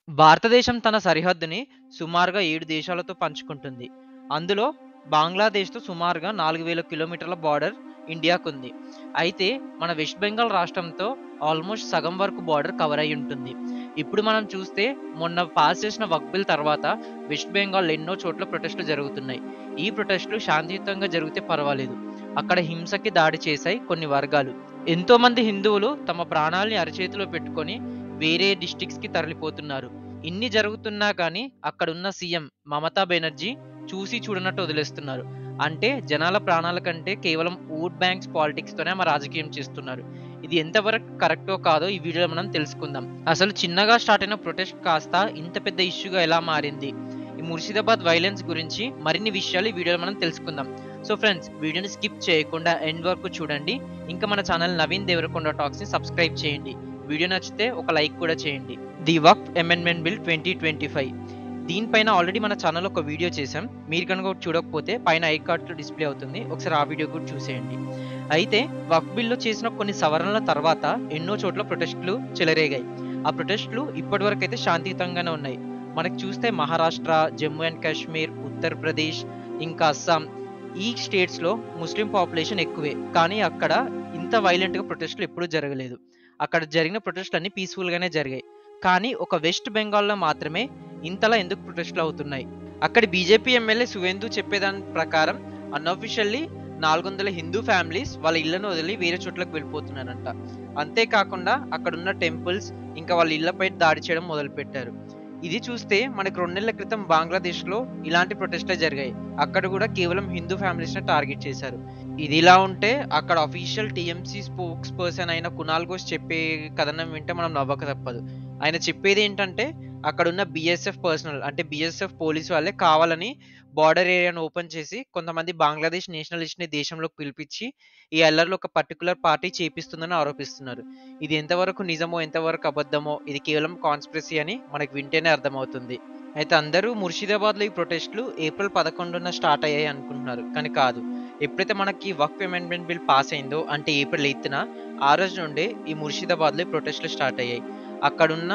భారతదేశం తన సరిహద్దుని సుమారుగా 7 దేశాలతో పంచుకుంటుంది. అందులో బంగ్లాదేశ్‌తో సుమారుగా 4000 కిలోమీటర్ల బార్డర్ ఇండియాకుంది. అయితే మన వెస్ట్ బెంగాల్ రాష్ట్రంతో ఆల్మోస్ట్ సగం వరకు బార్డర్ కవర్ అయ్యి ఉంటుంది. ఇప్పుడు మనం చూస్తే మొన్న పాస్ చేసిన వక్ఫ్ బిల్ తర్వాత వెస్ట్ బెంగాల్ ఎన్నో చోట్ల ప్రొటెస్టులు జరుగుతున్నాయి. ఈ ప్రొటెస్టులు శాంతియుతంగా జరిగితే పర్వాలేదు. అక్కడ హింసకి దాడి చేశాయి కొన్ని వర్గాలు. ఎంతోమంది హిందువులు తమ ప్రాణాల్ని అరచేతిలో పెట్టుకొని వేరే డిస్ట్రిక్ట్స్‌కి తరలిపోతున్నారు. ఇన్ని జరుగుతున్నా కానీ అక్కడున్న సీఎం మమతా బెనర్జీ చూసి చూడనట్టు వదిలేస్తున్నారు. అంటే జనాల ప్రాణాల కంటే కేవలం ఓట్ బ్యాంక్స్ పాలిటిక్స్‌తోనే ఆమె రాజకీయం చేస్తున్నారు. ఇది ఎంతవరకు కరెక్టో కాదో ఈ వీడియోలో మనం తెలుసుకుందాం. అసలు చిన్నగా స్టార్ట్ అయిన ప్రొటెస్ట్ కాస్త ఇంత పెద్ద ఇష్యూగా ఎలా మారింది? ఈ ముర్షిదాబాద్ వైలెన్స్ గురించి మరిన్ని విషయాలు ఈ వీడియోలో మనం తెలుసుకుందాం. సో ఫ్రెండ్స్, వీడియోని స్కిప్ చేయకుండా ఎండ్ వరకు చూడండి. ఇంకా మన ఛానల్ నవీన్ దేవరకొండ టాక్స్‌ని సబ్స్క్రైబ్ చేయండి. వీడియో నచ్చితే ఒక లైక్ కూడా చేయండి. ది వక్ఫ్ అమెండ్మెంట్ బిల్ 2025 దీనిపైన ఆల్రెడీ మన ఛానల్లో ఒక వీడియో చేశాం. మీరు కనుక చూడకపోతే పైన ఐ కార్డ్‌లో డిస్‌ప్లే అవుతుంది. ఒకసారి ఆ వీడియో కూడా చూసేయండి. అయితే వక్ఫ్ బిల్‌లో చేసిన కొన్ని సవరణల తర్వాత ఎన్నో చోట్ల ప్రొటెస్టులు చెలరేగాయి. ఆ ప్రొటెస్టులు ఇప్పటివరకు అయితే శాంతియుతంగానే ఉన్నాయి. మనకి చూస్తే మహారాష్ట్ర, జమ్మూ అండ్ కాశ్మీర్, ఉత్తరప్రదేశ్, ఇంకా అస్సాం ఈ స్టేట్స్‌లో ముస్లిం పాపులేషన్ ఎక్కువే. కానీ అక్కడ ఇంత వైలెంట్‌గా ప్రొటెస్టులు ఎప్పుడూ జరగలేదు. అక్కడ జరిగిన ప్రొటెస్టులన్నీ పీస్‌ఫుల్‌గానే జరిగాయి. కానీ ఒక వెస్ట్ బెంగాల్‌లో మాత్రమే ఇంతలా ఎందుకు ప్రొటెస్టులు అవుతున్నాయి? అక్కడి బీజేపీ ఎమ్మెల్యే సువేందు చెప్పేదాని ప్రకారం అన్‌అఫీషియల్లీ 400 హిందూ ఫ్యామిలీస్ వాళ్ళ ఇళ్లను వదిలి వేరే చోట్లకు వెళ్ళిపోతున్నారంట. అంతేకాకుండా అక్కడున్న టెంపుల్స్, ఇంకా వాళ్ళ ఇళ్లపై దాడి చేయడం మొదలుపెట్టారు. ఇది చూస్తే మనకు 2 నెలల క్రితం బంగ్లాదేశ్‌లో ఇలాంటి ప్రొటెస్ట్‌లే జరిగాయి. అక్కడ కూడా కేవలం హిందూ ఫ్యామిలీస్‌ని టార్గెట్ చేశారు. ఇదిలా ఉంటే అక్కడ అఫీషియల్ టీఎంసీ స్పోక్స్ పర్సన్ అయిన కునాల్ ఘోష్ చెప్పే కథనం వింటే మనం నవ్వక తప్పదు. ఆయన చెప్పేదేంటంటే అక్కడున్న బీఎస్ఎఫ్ పర్సనల్ అంటే బీఎస్ఎఫ్ పోలీస్ వాళ్ళే కావాలని బార్డర్ ఏరియాను ఓపెన్ చేసి కొంతమంది బంగ్లాదేశ్ నేషనలిస్ట్‌ని దేశంలోకి పిలిపించి ఈ అల్లర్లు ఒక పర్టిక్యులర్ పార్టీ చేపిస్తుందని ఆరోపిస్తున్నారు. ఇది ఎంతవరకు నిజమో, ఎంతవరకు అబద్ధమో ఇది కేవలం కాన్స్పిరసీ అని మనకు వింటేనే అర్థమవుతుంది. అయితే అందరూ ముర్షిదాబాద్‌లో ఈ ప్రొటెస్టులు ఏప్రిల్ 11న స్టార్ట్ అయ్యాయి అనుకుంటున్నారు. కానీ కాదు. ఎప్పుడైతే మనకి వక్ఫ్ అమెండ్మెంట్ బిల్ పాస్ అయిందో అంటే ఏప్రిల్ 8న ఆ రోజు నుండే ఈ ముర్షిదాబాద్‌లో ఈ ప్రొటెస్టులు స్టార్ట్ అయ్యాయి. అక్కడున్న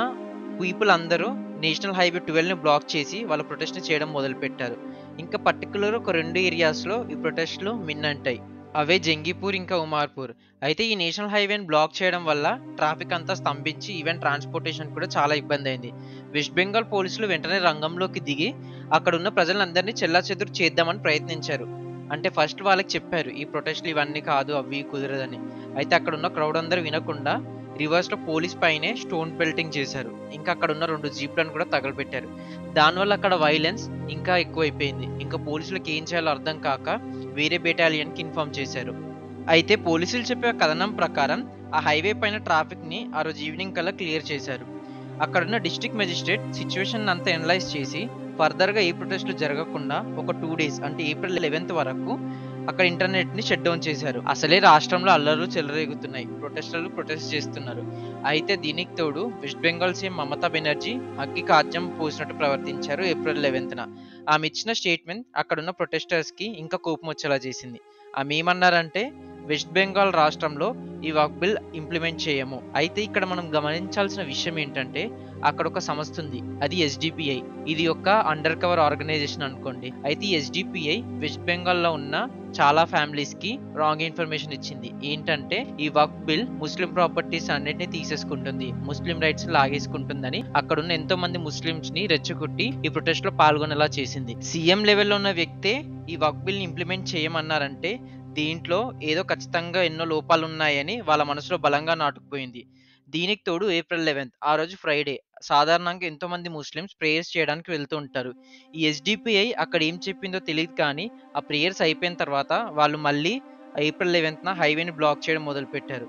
పీపుల్ అందరూ నేషనల్ హైవే 12ని బ్లాక్ చేసి వాళ్ళ ప్రొటెస్ట్‌ని చేయడం మొదలుపెట్టారు. ఇంకా పర్టిక్యులర్ ఒక 2 ఏరియాస్‌లో ఈ ప్రొటెస్టులు మిన్నంటాయి. అవే జంగీపూర్ ఇంకా ఉమార్పూర్. అయితే ఈ నేషనల్ హైవేని బ్లాక్ చేయడం వల్ల ట్రాఫిక్ అంతా స్తంభించి ఈవెన్ ట్రాన్స్‌పోర్టేషన్ కూడా చాలా ఇబ్బందయింది. వెస్ట్ బెంగాల్ పోలీసులు వెంటనే రంగంలోకి దిగి అక్కడున్న ప్రజలందరినీ చెల్లాచెదురు చేద్దామని ప్రయత్నించారు. అంటే ఫస్ట్ వాళ్ళకి చెప్పారు. ఈ ప్రొటెస్టులు ఇవన్నీ కాదు, అవి కుదరదని. అయితే అక్కడున్న క్రౌడ్ అందరూ వినకుండా రివర్స్‌లో పోలీస్ పైనే స్టోన్ బెల్టింగ్ చేశారు. ఇంకా అక్కడున్న 2 జీప్‌లను కూడా తగలబెట్టారు. దానివల్ల అక్కడ వైలెన్స్ ఇంకా ఎక్కువైపోయింది. ఇంకా పోలీసులకి ఏం చేయాలో అర్థం కాక వేరే బెటాలియన్‌కి ఇన్ఫార్మ్ చేశారు. అయితే పోలీసులు చెప్పే కథనం ప్రకారం ఆ హైవే పైన ట్రాఫిక్‌ని ఆ రోజు ఈవినింగ్ కల్లా క్లియర్ చేశారు. అక్కడున్న డిస్ట్రిక్ట్ మెజిస్ట్రేట్ సిట్యుయేషన్ అంతా అనలైజ్ చేసి ఫర్దర్‌గా ఏ ప్రొటెస్టులు జరగకుండా ఒక 2 డేస్ అంటే ఏప్రిల్ 11 వరకు అక్కడ ఇంటర్నెట్‌ని షట్ డౌన్ చేశారు. అసలే రాష్ట్రంలో అల్లర్లు చెలరేగుతున్నాయి. ప్రొటెస్టర్లు ప్రొటెస్ట్ చేస్తున్నారు. అయితే దీనికి తోడు వెస్ట్ బెంగాల్ సీఎం మమతా బెనర్జీ అగ్గికి ఆజ్యం పోసినట్టు ప్రవర్తించారు ఏప్రిల్ 11న. ఆమె ఇచ్చిన స్టేట్మెంట్ అక్కడున్న ప్రొటెస్టర్స్‌కి ఇంకా కోపం వచ్చేలా చేసింది. ఆమె ఏమన్నారంటే వెస్ట్ బెంగాల్ రాష్ట్రంలో ఈ వక్ఫ్ బిల్ ఇంప్లిమెంట్ చేయము. అయితే ఇక్కడ మనం గమనించాల్సిన విషయం ఏంటంటే అక్కడ ఒక సంస్థ ఉంది. అది ఎస్‌డిపిఐ. ఇది ఒక అండర్ కవర్ ఆర్గనైజేషన్ అనుకోండి. అయితే ఈ ఎస్‌డిపిఐ వెస్ట్ బెంగాల్‌లో ఉన్న చాలా ఫ్యామిలీస్‌కి రాంగ్ ఇన్ఫర్మేషన్ ఇచ్చింది. ఏంటంటే ఈ వక్ఫ్ బిల్ ముస్లిం ప్రాపర్టీస్ అన్నిటిని తీసేసుకుంటుంది. ముస్లిం రైట్స్ లాగేసుకుంటుందని అక్కడున్న ఎంతో మంది ముస్లిమ్స్‌ని రెచ్చగొట్టి ఈ ప్రొటెస్ట్‌లో పాల్గొనేలా చేసింది. సీఎం లెవెల్‌లో ఉన్న వ్యక్తే ఈ వక్ఫ్ బిల్‌ని ఇంప్లిమెంట్ చేయమన్నారంటే దీంట్లో ఏదో ఖచ్చితంగా ఎన్నో లోపాలున్నాయని వాళ్ళ మనసులో బలంగా నాటుకుపోయింది. దీనికి తోడు ఏప్రిల్ 11 ఆ రోజు ఫ్రైడే. సాధారణంగా ఎంతోమంది ముస్లిమ్స్ ప్రేయర్స్ చేయడానికి వెళ్తూ ఉంటారు. ఈ ఎస్‌డిపిఐ అక్కడ ఏం చెప్పిందో తెలీదు కానీ ఆ ప్రేయర్స్ అయిపోయిన తర్వాత వాళ్ళు మళ్ళీ ఏప్రిల్ 11న హైవేని బ్లాక్ చేయడం మొదలుపెట్టారు.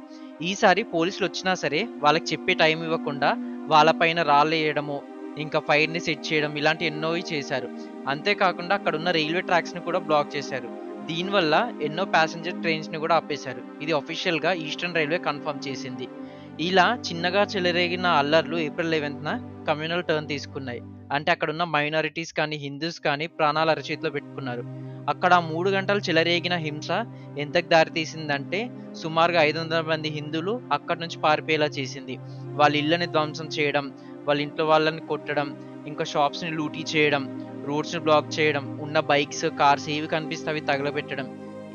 ఈసారి పోలీసులొచ్చినా సరే వాళ్ళకి చెప్పే టైం ఇవ్వకుండా వాళ్ళపైన రాళ్ళేయడము, ఇంకా ఫైర్‌ని సెట్ చేయడం ఇలాంటి ఎన్నోవి చేశారు. అంతేకాకుండా అక్కడున్న రైల్వే ట్రాక్స్‌ని కూడా బ్లాక్ చేశారు. దీనివల్ల ఎన్నో ప్యాసింజర్ ట్రైన్స్‌ని కూడా ఆపేశారు. ఇది అఫీషియల్‌గా ఈస్టర్న్ రైల్వే కన్ఫర్మ్ చేసింది. ఇలా చిన్నగా చెలరేగిన అల్లర్లు ఏప్రిల్ 11న కమ్యూనల్ టర్న్ తీసుకున్నాయి. అంటే అక్కడున్న మైనారిటీస్ కానీ, హిందూస్ కానీ ప్రాణాలు అరచేతిలో పెట్టుకున్నారు. అక్కడ 3 గంటలు చెలరేగిన హింస ఎంతకు దారితీసిందంటే సుమారుగా 500 మంది హిందువులు అక్కడి నుంచి పారిపోయేలా చేసింది. వాళ్ళ ఇళ్ళని ధ్వంసం చేయడం, వాళ్ళ ఇంట్లో వాళ్ళని కొట్టడం, ఇంకా షాప్స్ని లూటీ చేయడం, రోడ్స్ని బ్లాక్ చేయడం, ఉన్న బైక్స్, కార్స్ ఏవి కనిపిస్తే అవి తగలబెట్టడం,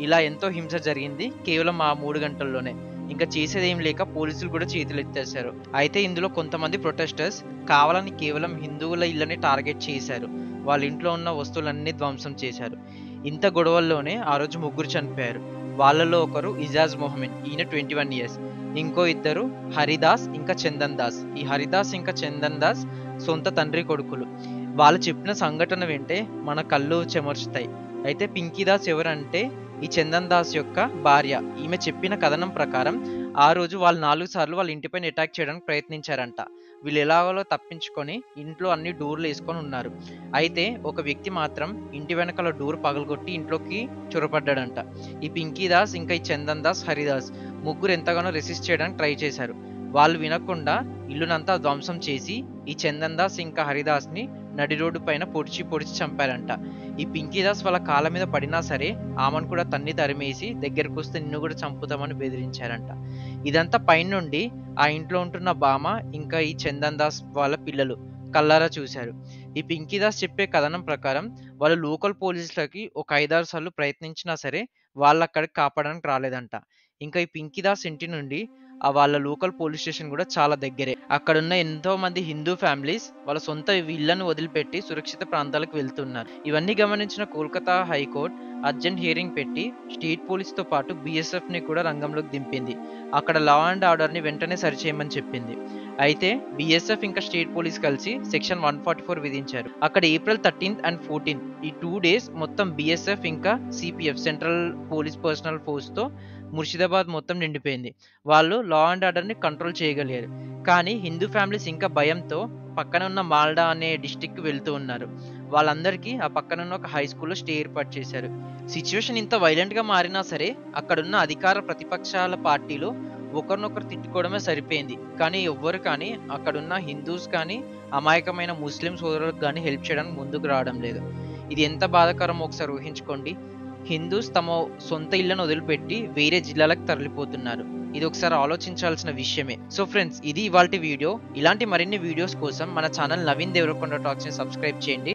ఇలా ఎంతో హింస జరిగింది కేవలం ఆ 3 గంటల్లోనే. ఇంకా చేసేదేం లేక పోలీసులు కూడా చేతులు ఎత్తేశారు. అయితే ఇందులో కొంతమంది ప్రొటెస్టర్స్ కావాలని కేవలం హిందువుల ఇళ్ళని టార్గెట్ చేశారు. వాళ్ళ ఇంట్లో ఉన్న వస్తువులన్నీ ధ్వంసం చేశారు. ఇంత గొడవల్లోనే ఆ రోజు 3 చనిపోయారు. వాళ్ళలో ఒకరు ఇజాజ్ మొహమ్మద్, ఈయన 21 ఇయర్స్. ఇంకో ఇద్దరు హరిదాస్ ఇంకా చందన్ దాస్. ఈ హరిదాస్ ఇంకా చందన్ దాస్ సొంత తండ్రి కొడుకులు. వాళ్ళు చెప్పిన సంఘటన వింటే మన కళ్ళు చెమర్చుతాయి. అయితే పింకీ దాస్ ఎవరంటే ఈ చందన్ దాస్ యొక్క భార్య. ఈమె చెప్పిన కథనం ప్రకారం ఆ రోజు వాళ్ళు 4 సార్లు వాళ్ళ ఇంటిపైన అటాక్ చేయడానికి ప్రయత్నించారంట. వీళ్ళు ఎలాగోలో తప్పించుకొని ఇంట్లో అన్ని డోర్లు వేసుకొని ఉన్నారు. అయితే ఒక వ్యక్తి మాత్రం ఇంటి వెనకాల డోర్ పగలగొట్టి ఇంట్లోకి చొరబడ్డాడంట. ఈ పింకీ దాస్ ఇంకా ఈ చందన్ దాస్, హరిదాస్ ముగ్గురు ఎంతగానో రెసిస్ట్ చేయడానికి ట్రై చేశారు. వాళ్ళు వినకుండా ఇల్లునంతా ధ్వంసం చేసి ఈ చందన్ దాస్ ఇంకా హరిదాస్ని నడి రోడ్డు పైన పొడిచి పొడిచి చంపారంట. ఈ పింకీ దాస్ వాళ్ళ కాళ్ళ మీద పడినా సరే ఆమెను కూడా తన్ని తరిమేసి దగ్గరకు వస్తే నిన్ను కూడా చంపుతామని బెదిరించారంట. ఇదంతా పైనుండి ఆ ఇంట్లో ఉంటున్న బామ ఇంకా ఈ చందన్ దాస్ వాళ్ళ పిల్లలు కళ్ళారా చూశారు. ఈ పింకీ దాస్ చెప్పే కథనం ప్రకారం వాళ్ళు లోకల్ పోలీసులకి ఒక 5-6 సార్లు ప్రయత్నించినా సరే వాళ్ళు అక్కడికి కాపాడడానికి రాలేదంట. ఇంకా ఈ పింకీ దాస్ ఇంటి నుండి వాళ్ళ లోకల్ పోలీస్ స్టేషన్ కూడా చాలా దగ్గరే. అక్కడున్న ఎంతో మంది హిందూ ఫ్యామిలీస్ వాళ్ళ సొంత ఇళ్లను వదిలిపెట్టి సురక్షిత ప్రాంతాలకు వెళ్తున్నారు. ఇవన్నీ గమనించిన కోల్కతా హైకోర్టు అర్జెంట్ హియరింగ్ పెట్టి స్టేట్ పోలీస్తో పాటు BSF ని కూడా రంగంలోకి దింపింది. అక్కడ లా అండ్ ఆర్డర్ని వెంటనే సరిచేయమని చెప్పింది. అయితే BSF ఇంకా స్టేట్ పోలీస్ కలిసి సెక్షన్ 144 విధించారు. అక్కడ ఏప్రిల్ 13th and 14th ఈ 2 days మొత్తం BSF ఇంకా CPF సెంట్రల్ పోలీస్ పర్సనల్ ఫోర్స్తో ముర్షిదాబాద్ మొత్తం నిండిపోయింది. వాళ్ళు లా అండ్ ఆర్డర్ని కంట్రోల్ చేయగలిగారు. కానీ హిందూ ఫ్యామిలీస్ ఇంకా భయంతో పక్కన ఉన్న మాల్డా అనే డిస్టిక్కి వెళ్తూ ఉన్నారు. వాళ్ళందరికీ ఆ పక్కన ఉన్న ఒక హై స్కూల్లో స్టే ఏర్పాటు చేశారు. సిచ్యువేషన్ ఇంత వైలెంట్గా మారినా సరే అక్కడున్న అధికార ప్రతిపక్షాల పార్టీలు ఒకరినొకరు తిట్టుకోవడమే సరిపోయింది. కానీ ఎవ్వరు కానీ అక్కడున్న హిందూస్ కానీ అమాయకమైన ముస్లిం సోదరులకు కానీ హెల్ప్ చేయడానికి ముందుకు రావడం లేదు. ఇది ఎంత బాధాకరమో ఒకసారి ఊహించుకోండి. హిందూస్ తమ సొంత ఇళ్లను వదిలిపెట్టి వేరే జిల్లాలకు తరలిపోతున్నారు. ఇది ఒకసారి ఆలోచించాల్సిన విషయమే. సో ఫ్రెండ్స్, ఇది ఇవాల్టి వీడియో. ఇలాంటి మరిన్ని వీడియోస్ కోసం మన ఛానల్ నవీన్ దేవరకొండ టాక్స్ని సబ్స్క్రైబ్ చేయండి.